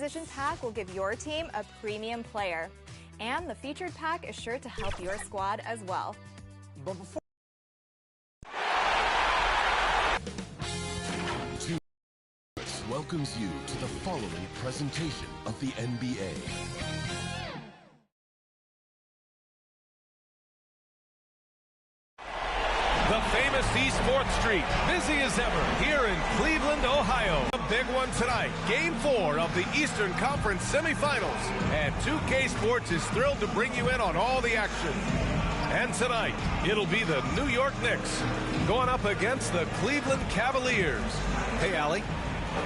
Acquisition Pack will give your team a premium player. And the Featured Pack is sure to help your squad as well. But before welcomes you to the following presentation of the NBA. The famous East 4th Street, busy as ever here in Cleveland, Ohio. A big one tonight, Game 4 of the Eastern Conference semifinals. And 2K Sports is thrilled to bring you in on all the action. And tonight, it'll be the New York Knicks going up against the Cleveland Cavaliers. Hey, Allie.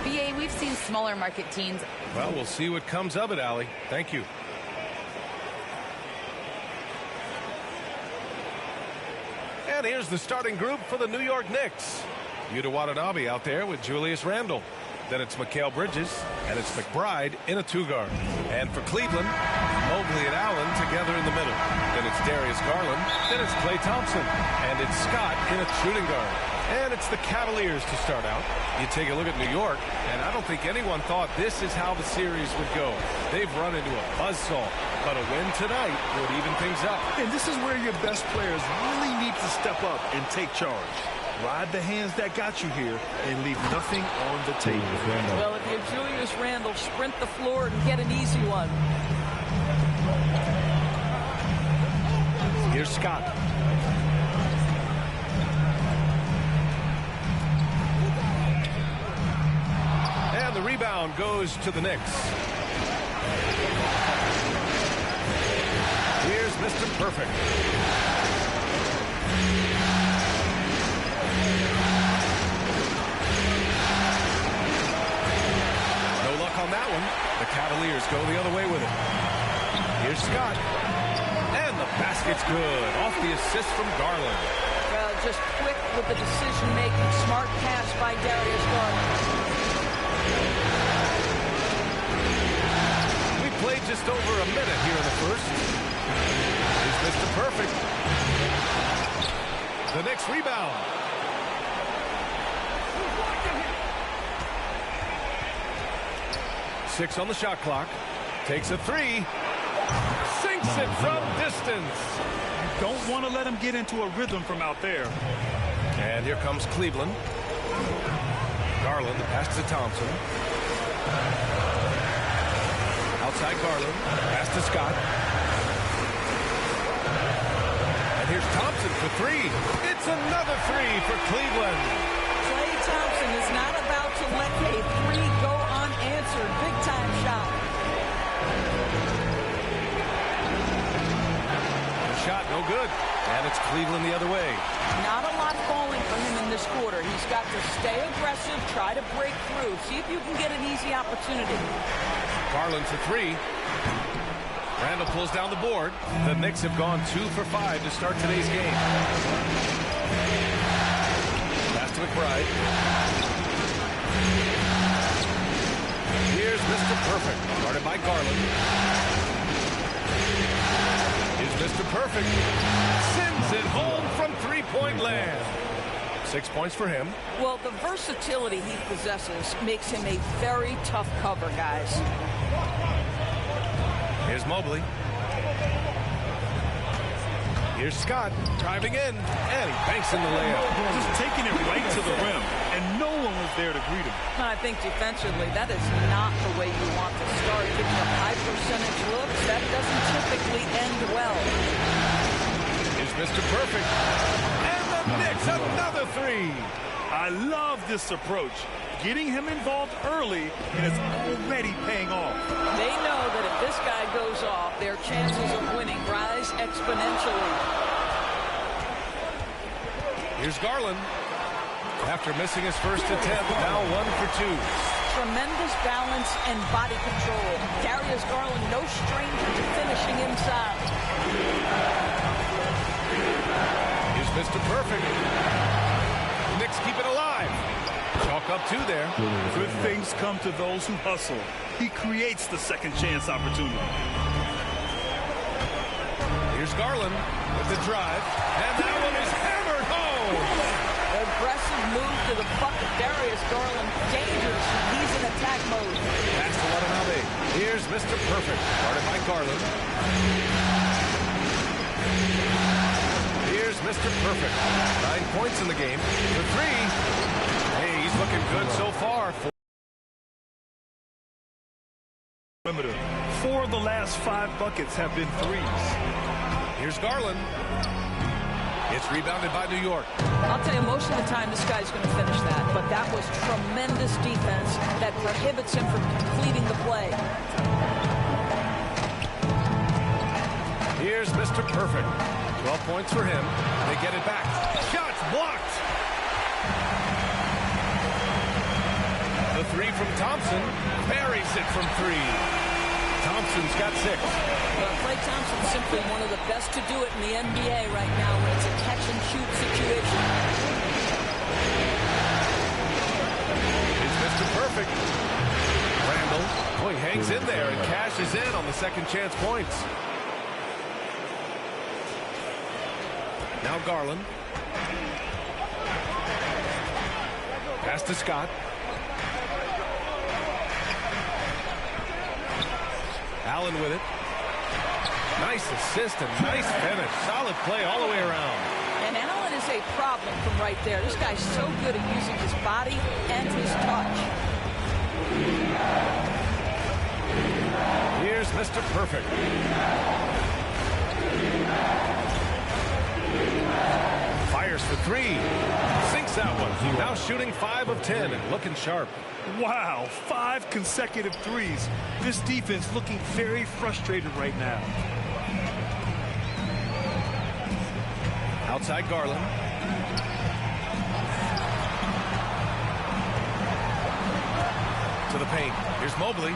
BA, we've seen smaller market teams. Well, we'll see what comes of it, Allie. Thank you. And here's the starting group for the New York Knicks. Yuta Watanabe out there with Julius Randle. Then it's Mikal Bridges, and it's McBride in a two-guard. And for Cleveland, Mobley and Allen together in the middle. Then it's Darius Garland. Then it's Klay Thompson. And it's Scott in a shooting guard. And it's the Cavaliers to start out. You take a look at New York, and I don't think anyone thought this is how the series would go. They've run into a buzzsaw, but a win tonight would even things up. And this is where your best players really need to step up and take charge. Ride the hands that got you here and leave nothing on the table. Well, if you're Julius Randle, sprint the floor and get an easy one. Here's Scott. And the rebound goes to the Knicks. Here's Mr. Perfect. No luck on that one. The Cavaliers go the other way with it. Here's Scott. And the basket's good. Off the assist from Garland. Just quick with the decision-making. Smart pass by Darius Garland. We played just over a minute here in the first. Here's Mr. Perfect. The Knicks rebound. Six on the shot clock. Takes a three. Sinks it from distance. You don't want to let him get into a rhythm from out there. And here comes Cleveland. Garland, the pass to Thompson. Outside Garland, pass to Scott. And here's Thompson for three. It's another three for Cleveland. Klay Thompson is not about to let a three go unanswered. Big time shot. Shot no good. And it's Cleveland the other way. Not a lot falling for him in this quarter. He's got to stay aggressive, try to break through. See if you can get an easy opportunity. Garland for three. Randle pulls down the board. The Knicks have gone 2 for 5 to start today's game. Pass to McBride. Here's Mr. Perfect. Guarded by Garland. Here's Mr. Perfect. Sends it home from three-point land. 6 points for him. Well, the versatility he possesses makes him a very tough cover, guys. Here's Mobley. Here's Scott driving in, and he banks in the layup. Just taking it right to the rim, and no one was there to greet him. I think defensively, that is not the way you want to start. Giving up high percentage looks, that doesn't typically end well. Here's Mr. Perfect. And the Knicks, another three. I love this approach. Getting him involved early, and it's already paying off. They know that if this guy goes off, their chances of winning rise exponentially. Here's Garland. After missing his first attempt, now 1 for 2. Tremendous balance and body control. Darius Garland, no stranger to finishing inside. Here's Mr. Perfect. The Knicks keep it alive. Chalk up 2 there. Good things come to those who hustle. He creates the second chance opportunity. Here's Garland with the drive. And that one is hammered home. Aggressive move to the bucket. Darius Garland, dangerous. He's in attack mode. That's to Watanabe. Mr. Perfect, guarded by Garland. Here's Mr. Perfect. 9 points in the game. The three. Hey, he's looking good so far. Four of the last 5 buckets have been threes. Here's Garland. It's rebounded by New York. I'll tell you, most of the time this guy's going to finish that, but that was tremendous defense that prohibits him from completing the play. Here's Mr. Perfect. 12 points for him. They get it back. Shots blocked. The three from Thompson. Buries it from 3. Thompson's got 6. Well, Klay Thompson's simply one of the best to do it in the NBA right now when it's a catch-and-shoot situation. It's Mr. Perfect. Randall, boy, hangs in there and cashes in on the second chance points. Now Garland. Pass to Scott. Allen with it. Nice assist and nice finish. Solid play all the way around. And Allen is a problem from right there. This guy's so good at using his body and his touch. Here's Mr. Perfect. Fires for 3. Sinks that one. Now shooting 5 of 10 and looking sharp. Wow, 5 consecutive threes. This defense looking very frustrated right now. Outside Garland. To the paint. Here's Mobley.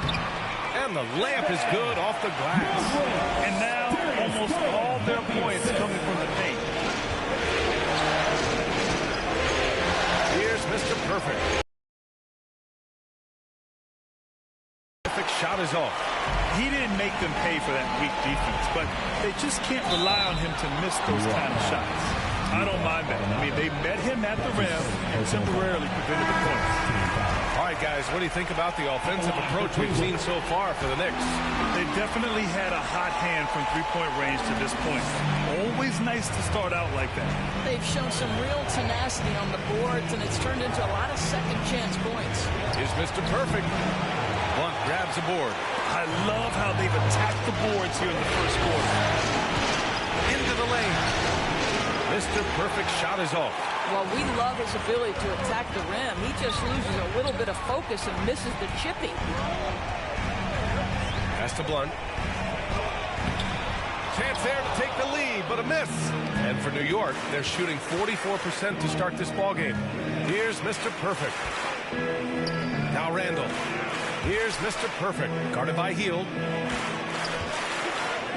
And the layup is good off the glass. And now almost all their points coming from the paint. Here's Mr. Perfect. Perfect shot is off. He didn't make them pay for that weak defense, but they just can't rely on him to miss those kind of shots. I don't mind that. I mean, they met him at the rim and temporarily prevented the points. All right, guys, what do you think about the offensive approach we've seen so far for the Knicks? They definitely had a hot hand from three-point range to this point. Always nice to start out like that. They've shown some real tenacity on the boards, and it's turned into a lot of second-chance points. Here's Mr. Perfect. Blunt grabs a board. I love how they've attacked the boards here in the first quarter. Into the lane. Mr. Perfect shot is off. Well, we love his ability to attack the rim. He just loses a little bit of focus and misses the chippy. Pass to Blunt. Chance there to take the lead, but a miss. And for New York, they're shooting 44% to start this ballgame. Here's Mr. Perfect. Now Randall. Here's Mr. Perfect, guarded by Hield.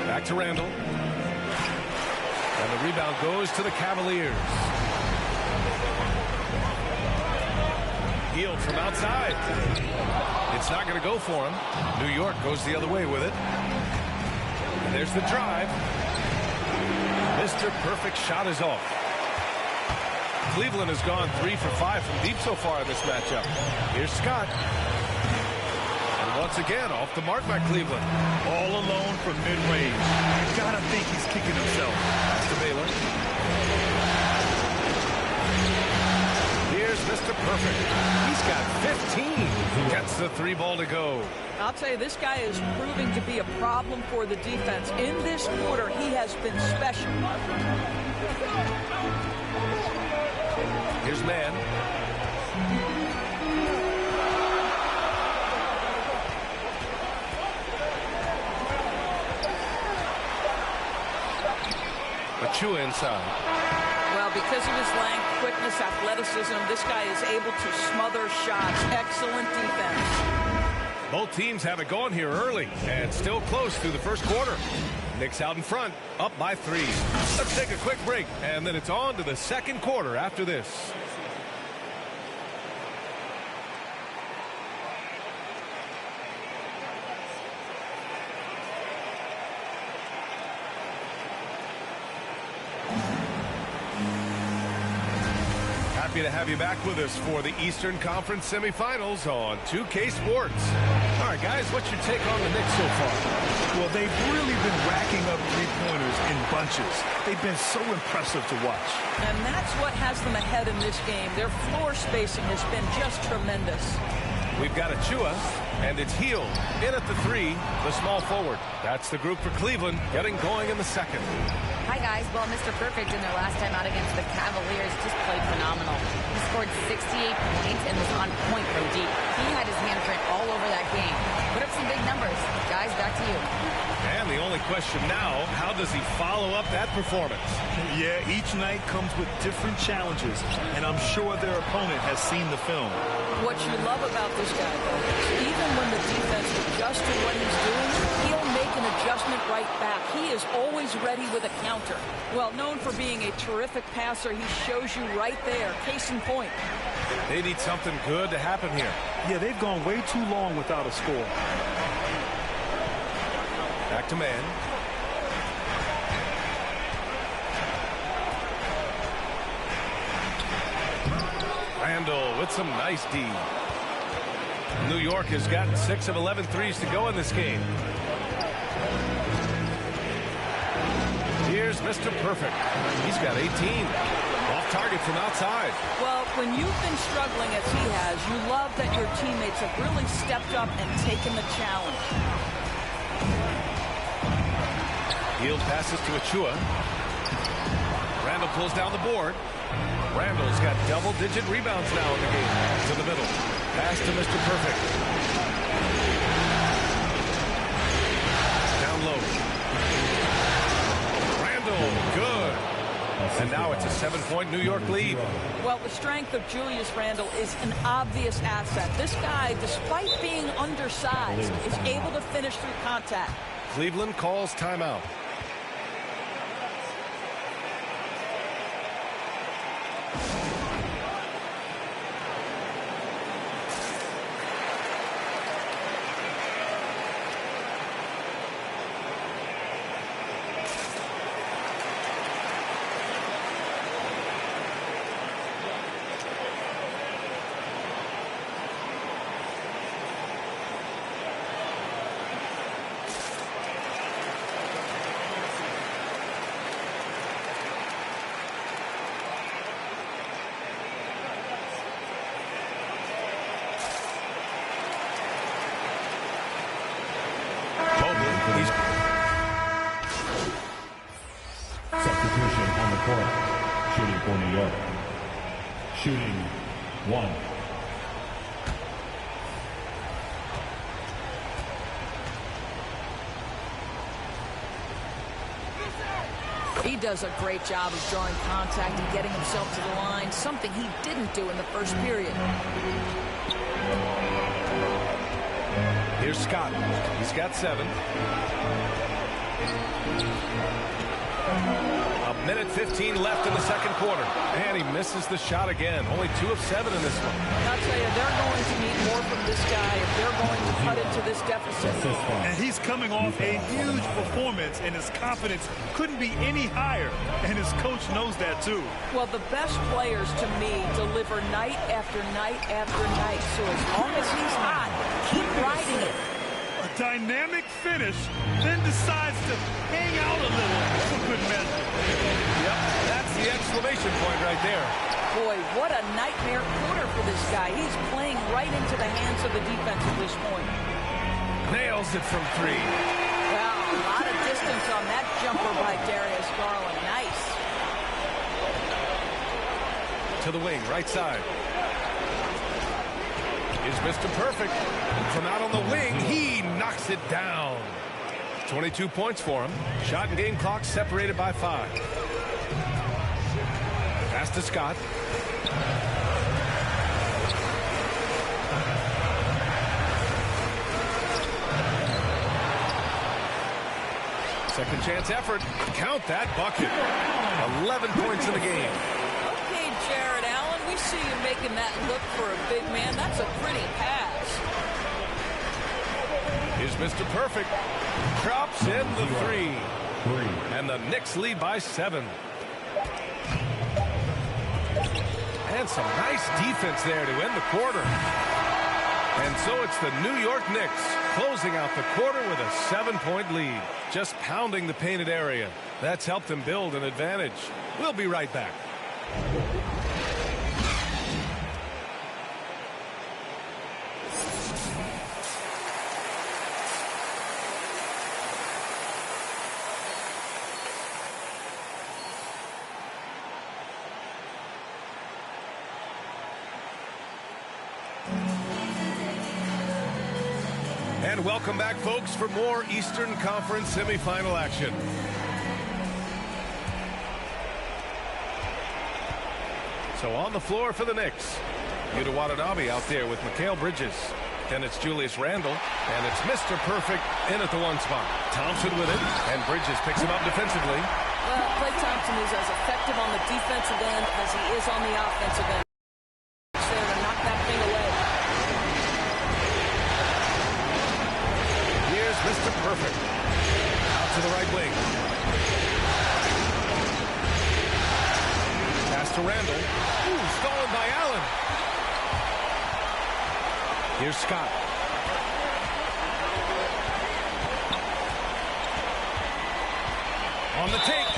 Back to Randall. And the rebound goes to the Cavaliers. Hield from outside. It's not going to go for him. New York goes the other way with it. And there's the drive. Mr. Perfect shot is off. Cleveland has gone 3 for 5 from deep so far in this matchup. Here's Scott. And once again, off the mark by Cleveland. All alone from mid-range. You gotta think he's kicking himself. Pass to Baylor. Here's Mr. Perfect. He's got 15. Gets the 3 ball to go. I'll tell you, this guy is proving to be a problem for the defense. In this quarter, he has been special. Here's Mann. Achua inside. Well, because of his length, quickness, athleticism, this guy is able to smother shots. Excellent defense. Both teams have it going here early and still close through the first quarter. Knicks out in front, up by 3. Let's take a quick break, and then it's on to the second quarter after this. Happy to have you back with us for the Eastern Conference semifinals on 2K Sports. All right, guys, what's your take on the Knicks so far? Well, they've really been racking up three-pointers in bunches. They've been so impressive to watch. And that's what has them ahead in this game. Their floor spacing has been just tremendous. We've got Achua, and it's Hield in at the 3, the small forward. That's the group for Cleveland, getting going in the second. Hi, guys. Well, Mr. Perfect in their last time out against the Cavaliers just played phenomenal. He scored 68 points and was on point from deep. He had his handprint all over that game. Put up some big numbers. Guys, back to you. And the only question now, how does he follow up that performance? Yeah, each night comes with different challenges, and I'm sure their opponent has seen the film. What you love about this guy, though, is even when the defense adjusts to what he's doing, he'll make an adjustment right back. He is always ready with a counter. Well, known for being a terrific passer, he shows you right there. Case in point. They need something good to happen here. Yeah, they've gone way too long without a score. Back to man. Randall with some nice D. New York has gotten 6 of 11 threes to go in this game. Here's Mr. Perfect. He's got 18. Off target from outside. Well, when you've been struggling as he has, you love that your teammates have really stepped up and taken the challenge. Hield passes to Achua. Randall pulls down the board. Randall's got double-digit rebounds now in the game. To the middle. Pass to Mr. Perfect. Down low. Randall, good. And now it's a 7-point New York lead. Well, the strength of Julius Randle is an obvious asset. This guy, despite being undersized, is able to finish through contact. Cleveland calls timeout. Substitution on the court. Shooting for New York. Shooting 1. He does a great job of drawing contact and getting himself to the line, something he didn't do in the first period. Here's Scott. He's got 7. A minute 15 left in the second quarter. And he misses the shot again. Only 2 of 7 in this one. I'll tell you, they're going to need more from this guy if they're going to cut into this deficit. And he's coming off a huge performance, and his confidence couldn't be any higher. And his coach knows that, too. Well, the best players, to me, deliver night after night after night. So as long as he's hot, keep riding it. A dynamic finish, then decides to hang out a little for good measure. Yep, that's the exclamation point right there. Boy, what a nightmare quarter for this guy. He's playing right into the hands of the defense at this point. Nails it from 3. Wow, a lot of distance on that jumper by Darius Garland. Nice. To the wing, right side. Is Mr. Perfect. From out on the wing, he knocks it down. 22 points for him. Shot and game clock separated by 5. Pass to Scott. Second chance effort. Count that bucket. 11 points in the game. Okay, Jared Allen, we see you making that look for a big man. That's a pretty pass. Here's Mr. Perfect. Drops in the 3. And the Knicks lead by 7. And some nice defense there to end the quarter. And so it's the New York Knicks closing out the quarter with a 7-point lead. Just pounding the painted area. That's helped them build an advantage. We'll be right back. And welcome back, folks, for more Eastern Conference semifinal action. So on the floor for the Knicks, Yuta Watanabe out there with Mikal Bridges. Then it's Julius Randle, and it's Mr. Perfect in at the 1 spot. Thompson with it, and Bridges picks him up defensively. Well, Klay Thompson is as effective on the defensive end as he is on the offensive end. So to knock that thing away. Here's Mr. Perfect. Out to the right wing. Pass to Randle. Ooh, stolen by Allen. Here's Scott. On the take.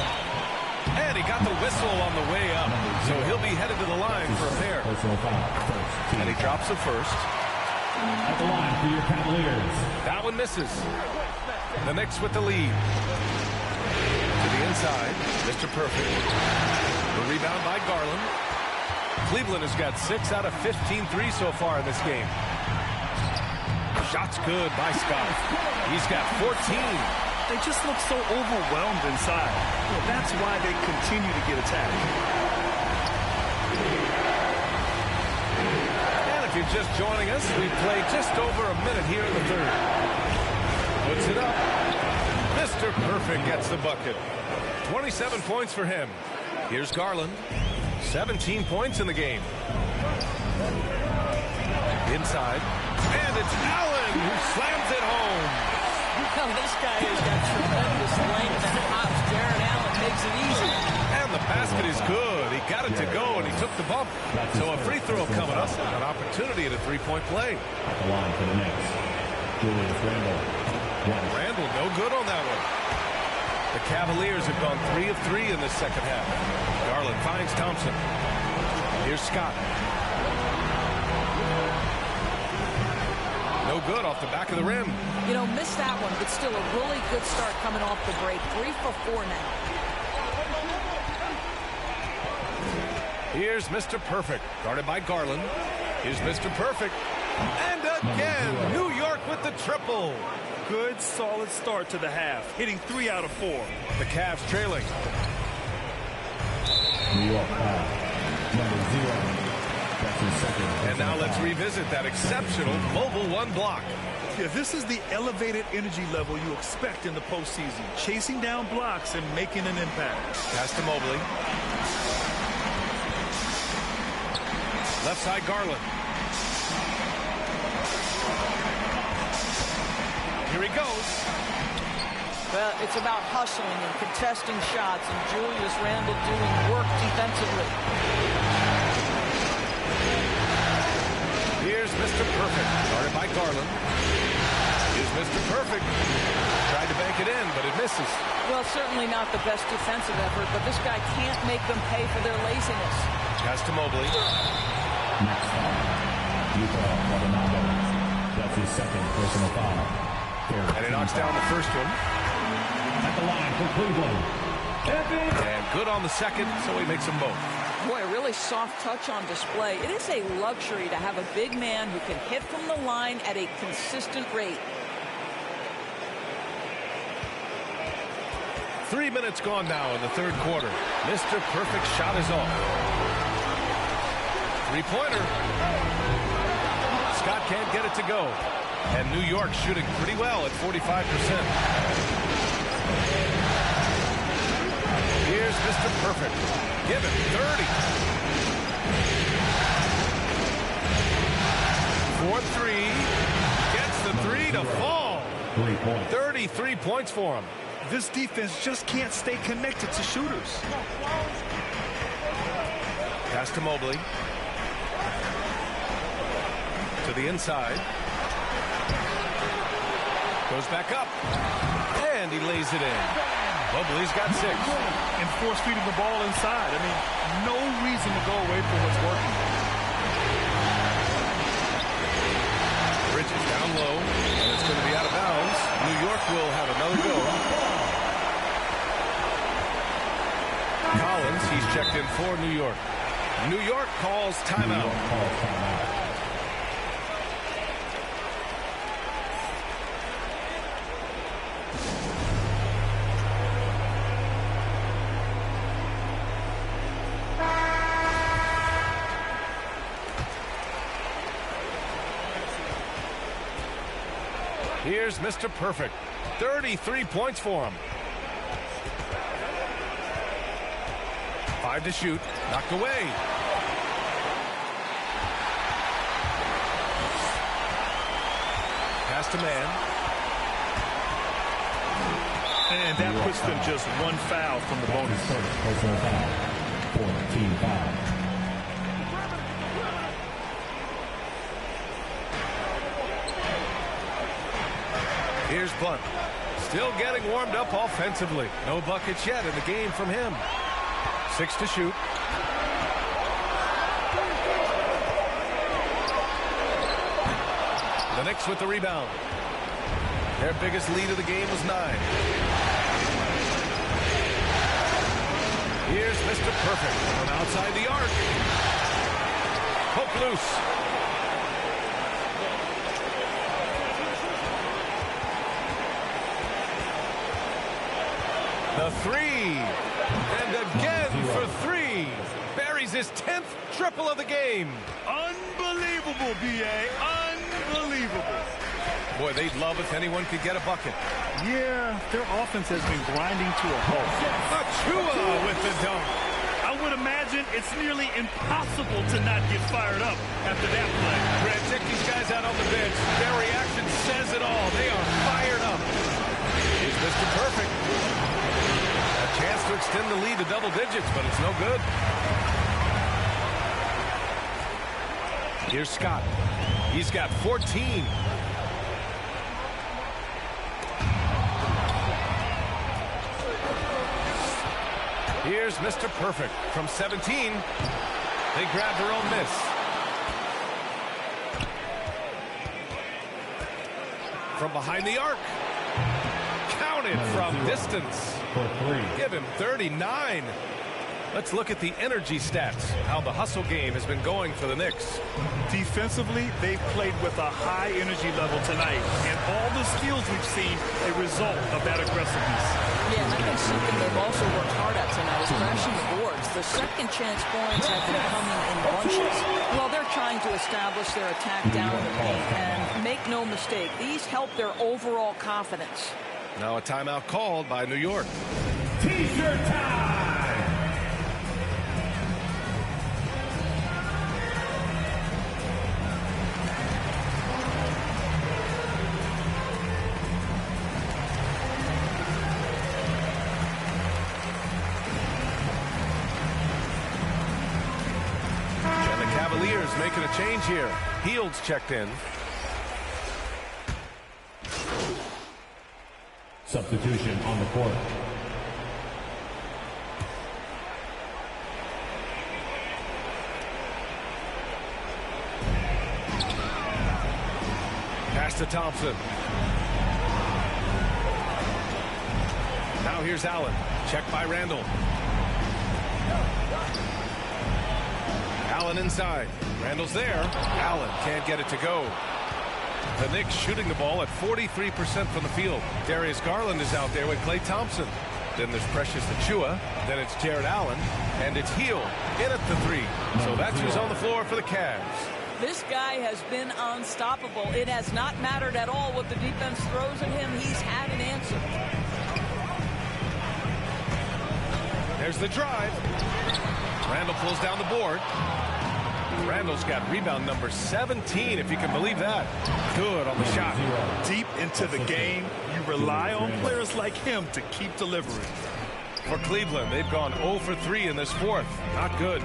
And he got the whistle on the way up. So he'll be headed to the line for a pair. And he drops the first. At the line for your Cavaliers. That one misses. The Knicks with the lead. To the inside, Mr. Perfect. The rebound by Garland. Cleveland has got 6 out of 15 threes so far in this game. Shot's good by Scott. He's got 14. They just look so overwhelmed inside. Well, that's why they continue to get attacked. If you're just joining us, we played just over a minute here in the third. Puts it up. Mr. Perfect gets the bucket. 27 points for him. Here's Garland. 17 points in the game. Inside. And it's Allen who slams it home. Well, this guy has got tremendous length and hops. Jarrett Allen makes it easy. And the basket is good. He got it to go, and he took the bump. So a free throw coming up. An opportunity at a three-point play. At the line for the Knicks, Julius Randle. Randle, no good on that one. The Cavaliers have gone 3 of 3 in this second half. Garland finds Thompson. Here's Scott. No good off the back of the rim. You know, missed that one, but still a really good start coming off the break. 3 for 4 now. Here's Mr. Perfect, guarded by Garland. Here's Mr. Perfect. And again, New York with the triple. Good, solid start to the half, hitting 3 out of 4. The Cavs trailing. New York number 0. That's his second. And now let's revisit that exceptional Mobile One block. Yeah, this is the elevated energy level you expect in the postseason. Chasing down blocks and making an impact. Pass to Mobley. Left side, Garland. Here he goes. Well, it's about hustling and contesting shots, and Julius Randle doing work defensively. Here's Mr. Perfect, guarded by Garland. Here's Mr. Perfect. Tried to bank it in, but it misses. Well, certainly not the best defensive effort, but this guy can't make them pay for their laziness. Pass to Mobley. Next foul, Yuta Watanabe. That's his second personal foul. And he knocks down the first one. At the line for Cleveland. And good on the second, so he makes them both. Boy, a really soft touch on display. It is a luxury to have a big man who can hit from the line at a consistent rate. 3 minutes gone now in the third quarter. Mr. Perfect shot is off. Three-pointer. Scott can't get it to go. And New York shooting pretty well at 45%. Here's Mr. Perfect. Give it 30. 4-3. Gets the 3 to fall. 3 points. 33 points for him. This defense just can't stay connected to shooters. Pass to Mobley. To the inside. Goes back up. And he lays it in. Mobley's got 6. And force feeding the ball inside. I mean, no reason to go away from what's working. Bridges down low, and it's going to be out of bounds. New York will have another go. Collins, he's checked in for New York. New York calls timeout. Here's Mr. Perfect. 33 points for him. 5 to shoot. Knocked away. Pass to man. And that puts them just 1 foul from the bonus. Personal foul. 14 foul. Here's Blunt. Still getting warmed up offensively. No buckets yet in the game from him. 6 to shoot. The Knicks with the rebound. Their biggest lead of the game was 9. Here's Mr. Perfect from outside the arc. Hook loose. The 3. And again for 3. Buries his 10th triple of the game. Unbelievable, B.A. Unbelievable. Boy, they'd love if anyone could get a bucket. Yeah, their offense has been grinding to a halt. Achua with the dunk. I would imagine it's nearly impossible to not get fired up after that play. Brad, check these guys out on the bench. Their reaction says it all. They are fired up. Here's Mr. Perfect. A chance to extend the lead to double digits, but it's no good. Here's Scott. He's got 14. Here's Mr. Perfect from 17. They grab their own miss. From behind the arc. Counted from distance. For 3. Give him 39. Let's look at the energy stats, how the hustle game has been going for the Knicks. Defensively, they've played with a high energy level tonight, and all the steals we've seen a result of that aggressiveness. Yeah, and I think something they've also worked hard at tonight is crashing the boards. The second chance points have been coming in bunches. Well, they're trying to establish their attack down the paint, and make no mistake, these help their overall confidence. Now a timeout called by New York. T-shirt time! And the Cavaliers making a change here. Fields checked in. Substitution on the court. Pass to Thompson. Now here's Allen. Checked by Randall. Allen inside. Randall's there. Allen can't get it to go. The Knicks shooting the ball at 43% from the field. Darius Garland is out there with Klay Thompson. Then there's Precious Achua. Then it's Jared Allen. And it's Hield in at the 3. So that's who's on the floor for the Cavs. This guy has been unstoppable. It has not mattered at all what the defense throws at him. He's had an answer. There's the drive. Randall pulls down the board. Randall's got rebound number 17, if you can believe that. Good on the shot. Deep into the game, you rely on players like him to keep delivering. For Cleveland, they've gone 0 for 3 in this fourth. Not good.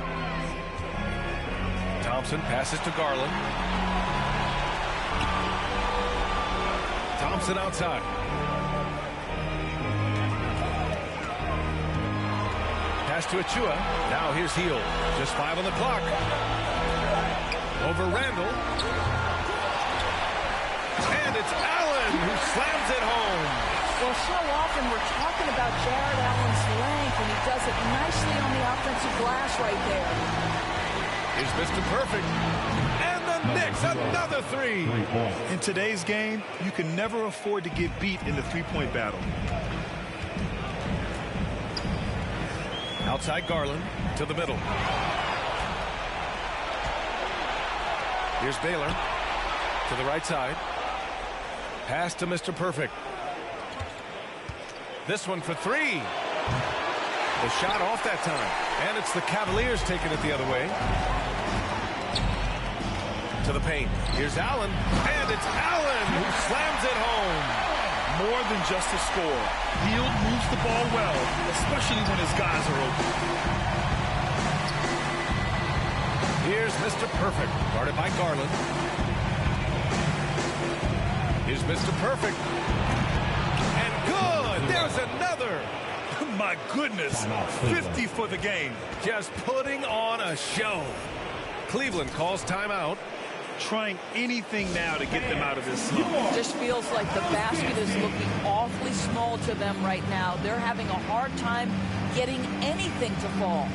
Thompson passes to Garland. Thompson outside. Pass to Achua. Now here's Hill. Just 5 on the clock. Over Randall. And it's Allen who slams it home. Well, so often we're talking about Jared Allen's length, and he does it nicely on the offensive glass right there. Here's Mr. Perfect. And the Knicks, another 3. In today's game, you can never afford to get beat in the three-point battle. Outside Garland to the middle. Here's Baylor to the right side. Pass to Mr. Perfect. This one for 3. The shot off that time. And it's the Cavaliers taking it the other way. To the paint. Here's Allen. And it's Allen who slams it home. More than just a score. Hield moves the ball well, especially when his guys are open. Here's Mr. Perfect, guarded by Garland. Here's Mr. Perfect. And good! There's another! My goodness, 50 for the game. Just putting on a show. Cleveland calls timeout. Trying anything now to get them out of this slump. Just feels like the basket is looking awfully small to them right now. They're having a hard time getting anything to fall.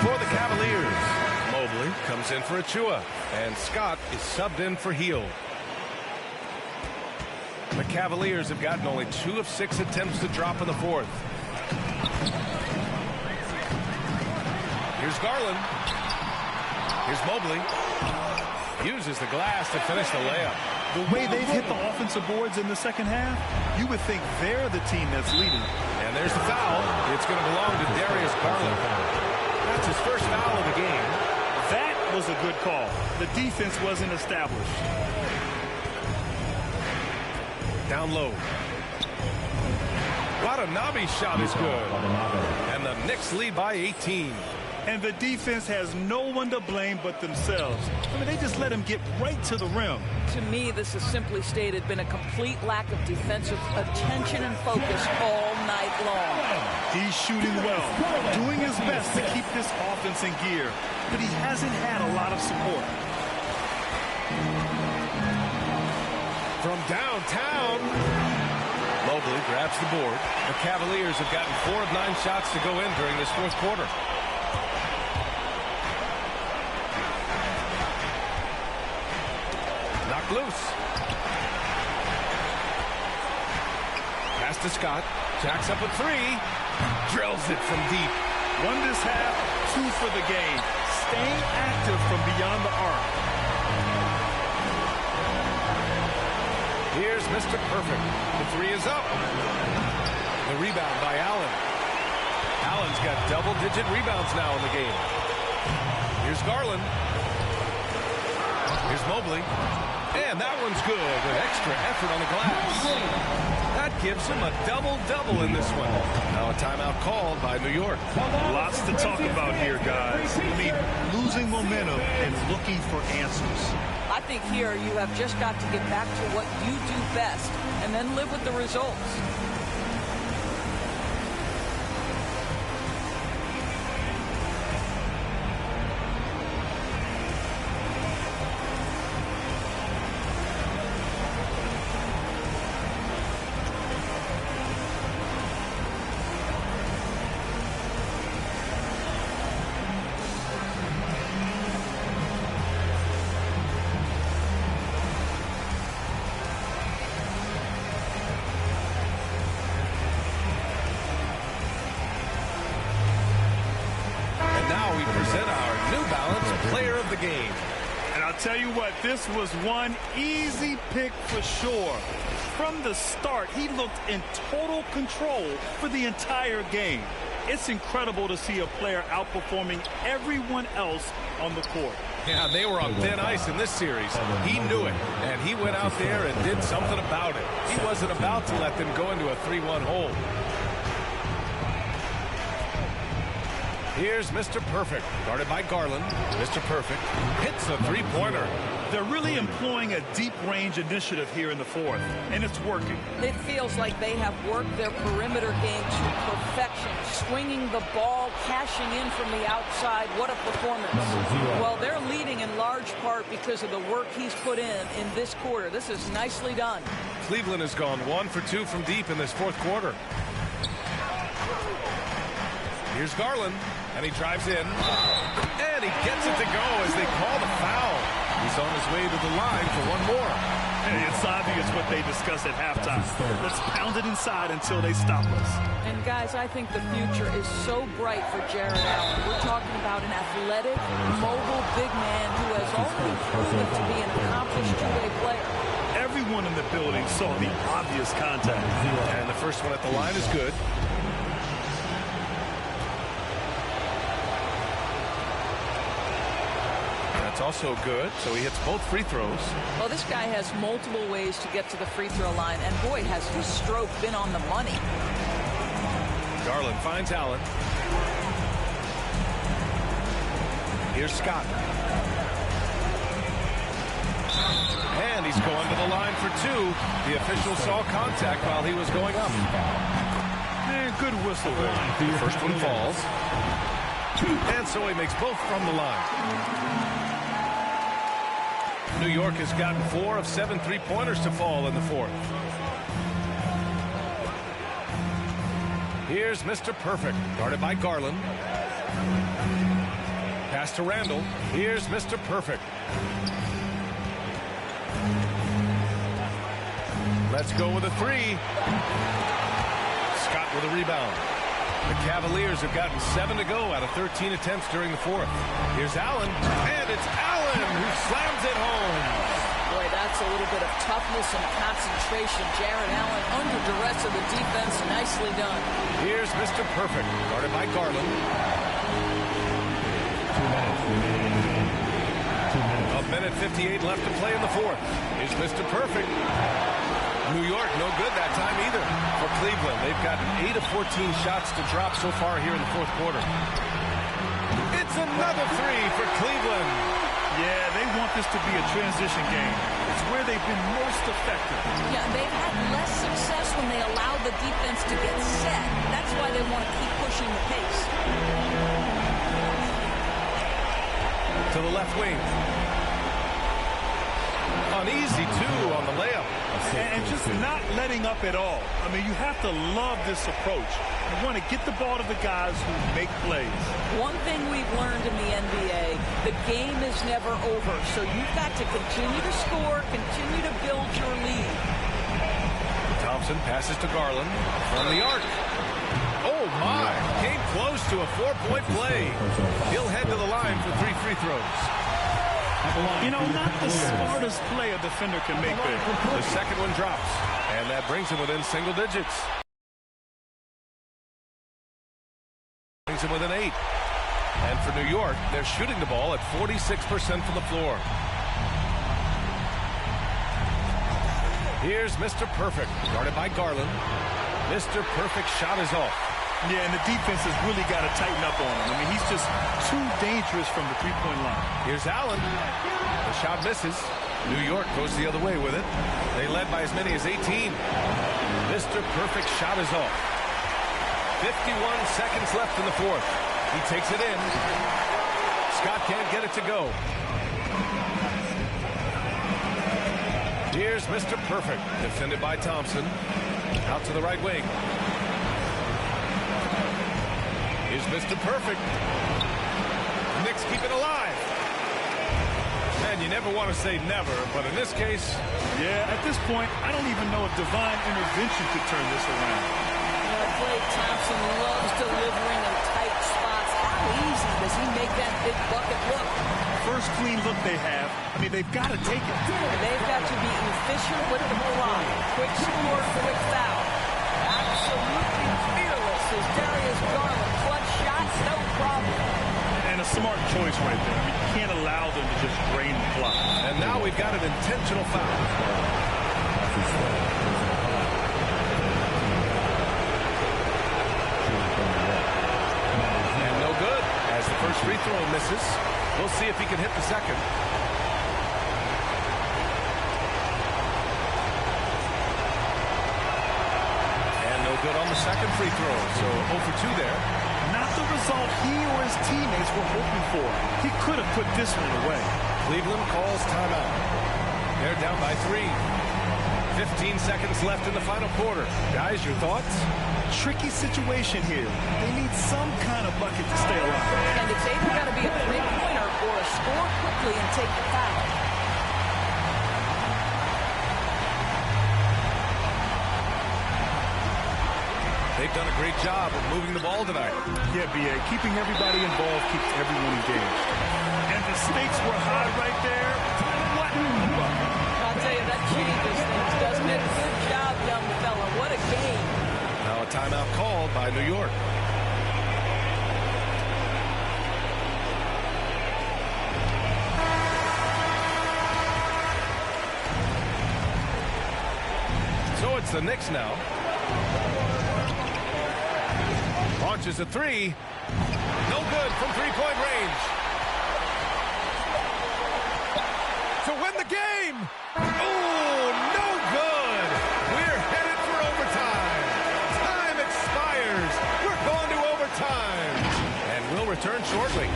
For the Cavaliers, Mobley comes in for Achua, and Scott is subbed in for Hield. The Cavaliers have gotten only 2 of 6 attempts to drop in the 4th. Here's Garland. Here's Mobley. Uses the glass to finish the layup. The way they've hit the offensive boards in the second half, you would think they're the team that's leading. And there's the foul. It's going to belong to Darius Garland. That's his first foul of the game. That was a good call. The defense wasn't established. Down low. Watanabe's shot is good. And the Knicks lead by 18. And the defense has no one to blame but themselves. I mean, they just let him get right to the rim. To me, this has simply stated been a complete lack of defensive attention and focus all night long. He's shooting well, doing his best to keep this offense in gear, but he hasn't had a lot of support. From downtown, Mobley grabs the board. The Cavaliers have gotten 4 of 9 shots to go in during this 4th quarter. Knocked loose. Pass to Scott. Jacks up a 3. Drills it from deep. 1 this half, 2 for the game. Staying active from beyond the arc. Here's Mr. Perfect. The 3 is up. The rebound by Allen. Allen's got double-digit rebounds now in the game. Here's Garland. Here's Mobley. And that one's good with extra effort on the glass. That gives him a double-double in this one. Now a timeout called by New York. Lots to talk about here, guys. I mean, losing momentum and looking for answers. I think here you have just got to get back to what you do best and then live with the results. player of the game. And I'll tell you what, this was one easy pick for sure. From the start, he looked in total control for the entire game. It's incredible to see a player outperforming everyone else on the court. Yeah, they were on thin ice in this series. He knew it, and he went out there and did something about it. He wasn't about to let them go into a 3-1 hole. Here's Mr. Perfect, guarded by Garland. Mr. Perfect hits a three-pointer. They're really employing a deep-range initiative here in the fourth, and it's working. It feels like they have worked their perimeter game to perfection, swinging the ball, cashing in from the outside. What a performance. Well, they're leading in large part because of the work he's put in this quarter. This is nicely done. Cleveland has gone 1 for 2 from deep in this fourth quarter. Here's Garland, and he drives in, and he gets it to go as they call the foul. He's on his way to the line for one more. Hey, it's obvious what they discussed at halftime. Let's pound it inside until they stop us. And guys, I think the future is so bright for Jarrett Allen. We're talking about an athletic, mobile big man who has already proven to be an accomplished two-way player. Everyone in the building saw the obvious contact. And the first one at the line is good. Also good, so he hits both free throws. Well, this guy has multiple ways to get to the free throw line, and boy, has his stroke been on the money. Garland finds Allen. Here's Scott. And he's going to the line for two. The official saw contact while he was going up. Man, good whistle there. The first one falls. And so he makes both from the line. New York has gotten 4 of 7 three-pointers to fall in the fourth. Here's Mr. Perfect, guarded by Garland. Pass to Randall. Here's Mr. Perfect. Let's go with a three. Scott with a rebound. The Cavaliers have gotten 7 to go out of 13 attempts during the fourth. Here's Allen, and it's Allen who slams it home. Boy, that's a little bit of toughness and concentration. Jarrett Allen under duress of the defense. Nicely done. Here's Mr. Perfect, guarded by Garland. 1:58 left to play in the fourth. Here's Mr. Perfect. New York, no good that time either for Cleveland. They've gotten 8 of 14 shots to drop so far here in the fourth quarter. It's another three for Cleveland. Yeah, they want this to be a transition game. It's where they've been most effective. Yeah, they've had less success when they allow the defense to get set. That's why they want to keep pushing the pace. To the left wing. An easy two on the layup. And just not letting up at all. I mean, you have to love this approach. You want to get the ball to the guys who make plays. One thing we've learned in the NBA, the game is never over. So you've got to continue to score, continue to build your lead. Thompson passes to Garland from the arc. Oh, my. Came close to a 4-point play. He'll head to the line for 3 free throws. You know, not the smartest play a defender can make there. The second one drops, and that brings him within single digits. Brings him within 8. And for New York, they're shooting the ball at 46% from the floor. Here's Mr. Perfect, guarded by Garland. Mr. Perfect shot is off. Yeah, and the defense has really got to tighten up on him. I mean, he's just too dangerous from the three-point line. Here's Allen. The shot misses. New York goes the other way with it. They led by as many as 18. Mr. Perfect shot is off. 51 seconds left in the fourth. He takes it in. Scott can't get it to go. Here's Mr. Perfect, defended by Thompson. Out to the right wing. Here's Mr. Perfect. Knicks keep it alive. Man, you never want to say never, but in this case... Yeah, at this point, I don't even know if divine intervention could turn this around. Klay Thompson loves delivering in tight spots. How easy does he make that big bucket look? first clean look they have. I mean, they've got to take it. They've got to be efficient with the clock. Quick score, quick foul. Absolutely fearless is Darius Garland. Clutch shots, no problem. And a smart choice right there. I mean, you can't allow them to just drain the clock. And now we've got an intentional foul. And no good as the first free throw misses. We'll see if he can hit the second. And no good on the second free throw. So 0 for 2 there. Not the result he or his teammates were hoping for. He could have put this one away. Cleveland calls timeout. They're down by 3. 15 seconds left in the final quarter. Guys, your thoughts? Tricky situation here. They need some kind of bucket to stay alive. And it's either got to be a three-pointer or a score quickly and take the foul. They've done a great job of moving the ball tonight. Yeah, B.A. Keeping everybody involved keeps everyone engaged. And the stakes were high right there. What? I'll tell you, that changes things, doesn't it? Good job, young fella. What a game. Now a timeout called by New York. So it's the Knicks now. Launches a three. No good from three-point range. To win the game. Oh, no good. We're headed for overtime. Time expires. We're going to overtime. And we'll return shortly.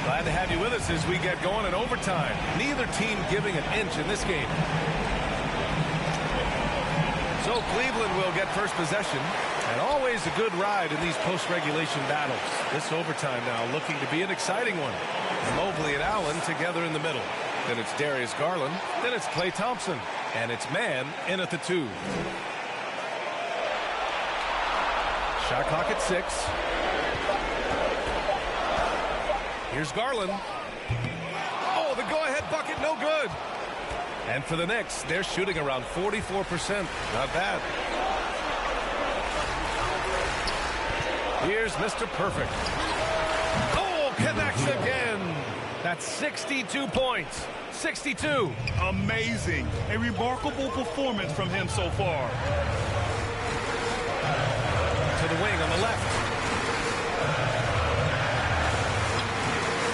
Glad to have you with us as we get going in overtime. Neither team giving an inch in this game. So Cleveland will get first possession, and always a good ride in these post-regulation battles. This overtime now looking to be an exciting one. Mobley and Allen together in the middle. Then it's Darius Garland. Then it's Klay Thompson. And it's man in at the 2. Shot clock at 6. Here's Garland. Oh, the go-ahead bucket, no good. And for the Knicks, they're shooting around 44%. Not bad. Here's Mr. Perfect. Oh, connects again. That's 62 points. 62. Amazing. A remarkable performance from him so far. To the wing on the left.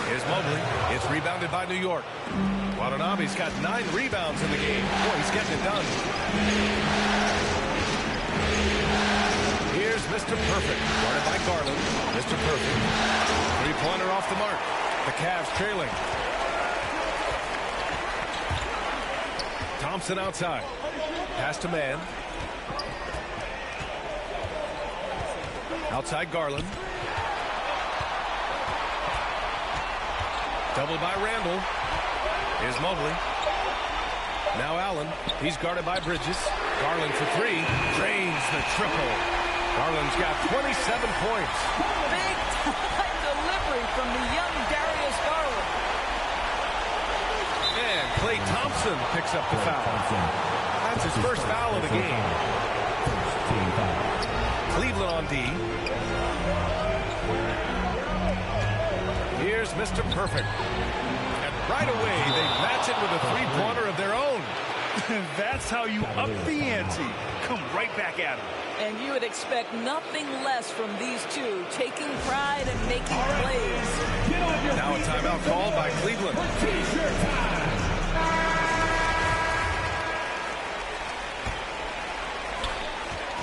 Here's Mobley. It's rebounded by New York. Watanabe's got 9 rebounds in the game. Boy, he's getting it done. Here's Mr. Perfect. Guarded by Garland. Mr. Perfect. Three-pointer off the mark. The Cavs trailing. Thompson outside. Pass to man. Outside Garland. Doubled by Randall. Here's Mobley. Now Allen. He's guarded by Bridges. Garland for 3. Drains the triple. Garland's got 27 points. Big time delivery from the young Darius Garland. And Klay Thompson picks up the foul. That's his first foul of the game. Cleveland on D. Here's Mr. Perfect. And right away, they match it with a three-pointer of their own. That's how you up the ante. Come right back at him. And you would expect nothing less from these two, taking pride and making plays. Now a timeout called by Cleveland.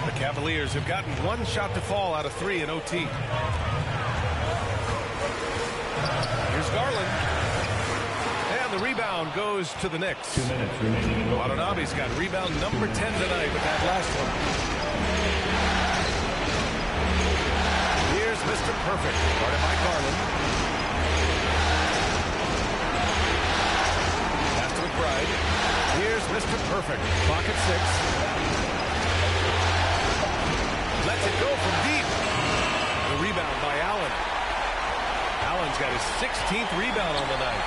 The Cavaliers have gotten 1 shot to fall out of 3 in OT. Here's Garland. And the rebound goes to the Knicks. 2 minutes remaining. Watanabe's got rebound number 10 tonight with that last one. Here's Mr. Perfect, guarded by Garland. Pass to McBride. Here's Mr. Perfect, clock at 6. lets it go from deep. The rebound by Allen. Allen's got his 16th rebound on the night.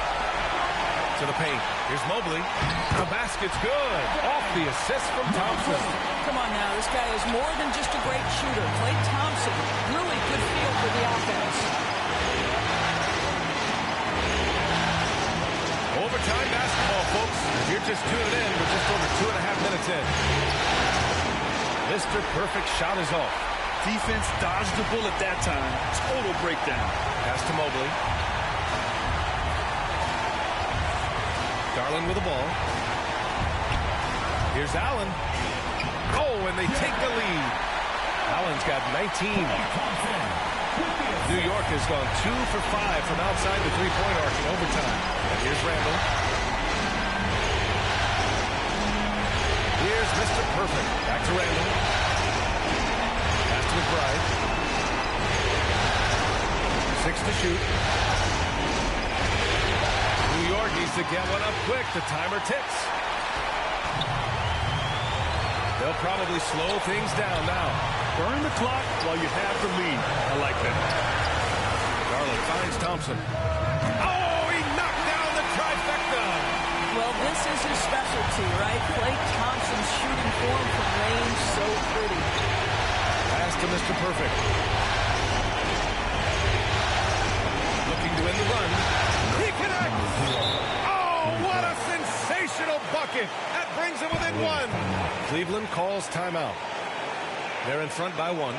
To the paint. Here's Mobley. The basket's good. Off the assist from Thompson. Come on now, this guy is more than just a great shooter. Klay Thompson, really good feel for the offense. Overtime basketball, folks. If you're just tuning in, we're just over 2.5 minutes in. Mr. Perfect shot is off. Defense dodged the bullet that time. Total breakdown. Pass to Mobley. Garland with the ball. Here's Allen. Oh, and they take the lead. Allen's got 19. New York has gone 2 for 5 from outside the three-point arc in overtime. And here's Randall. Here's Mr. Perfect. Back to Randall. Pass to McBride. 6 to shoot. New York needs to get one up quick. The timer ticks. They'll probably slow things down now. Burn the clock while you have the lead. I like that. Garland finds Thompson. Oh, he knocked down the trifecta. Well, this is his specialty, right? Klay Thompson's shooting form from range, so pretty. Pass to Mr. Perfect. Looking to win the run. He connects. Oh, what a sensational bucket. That brings him within 1. Cleveland calls timeout. They're in front by 1.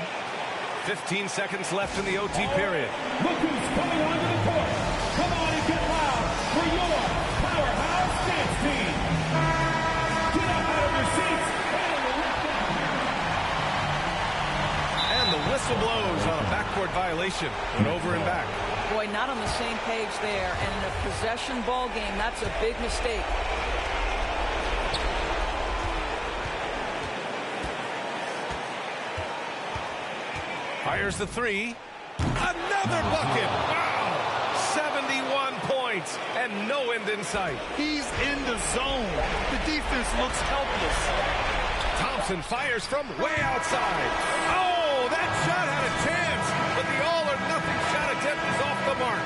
15 seconds left in the OT period. Look who's coming onto the court. Come on and get loud for your powerhouse dance team. Get up out of your seats. And the whistle blows on a backcourt violation. Went over and back. Boy, not on the same page there. And in a possession ball game, that's a big mistake. Fires the 3. Another bucket. Wow. 71 points and no end in sight. He's in the zone. The defense looks helpless. Thompson fires from way outside. Oh, that shot had a chance, but the all-or-nothing shot attempt is off the mark.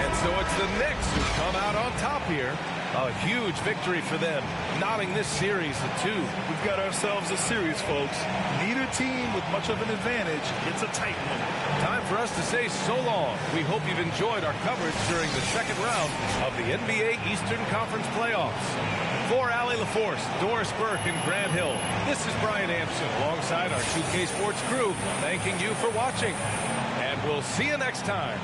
And so it's the Knicks who come out on top here. A huge victory for them, knotting this series at 2. We've got ourselves a series, folks. Neither team with much of an advantage. It's a tight one. Time for us to say so long. We hope you've enjoyed our coverage during the second round of the NBA Eastern Conference Playoffs. For Allie LaForce, Doris Burke, and Grant Hill, this is Brian Ampson alongside our 2K Sports crew, thanking you for watching. And we'll see you next time.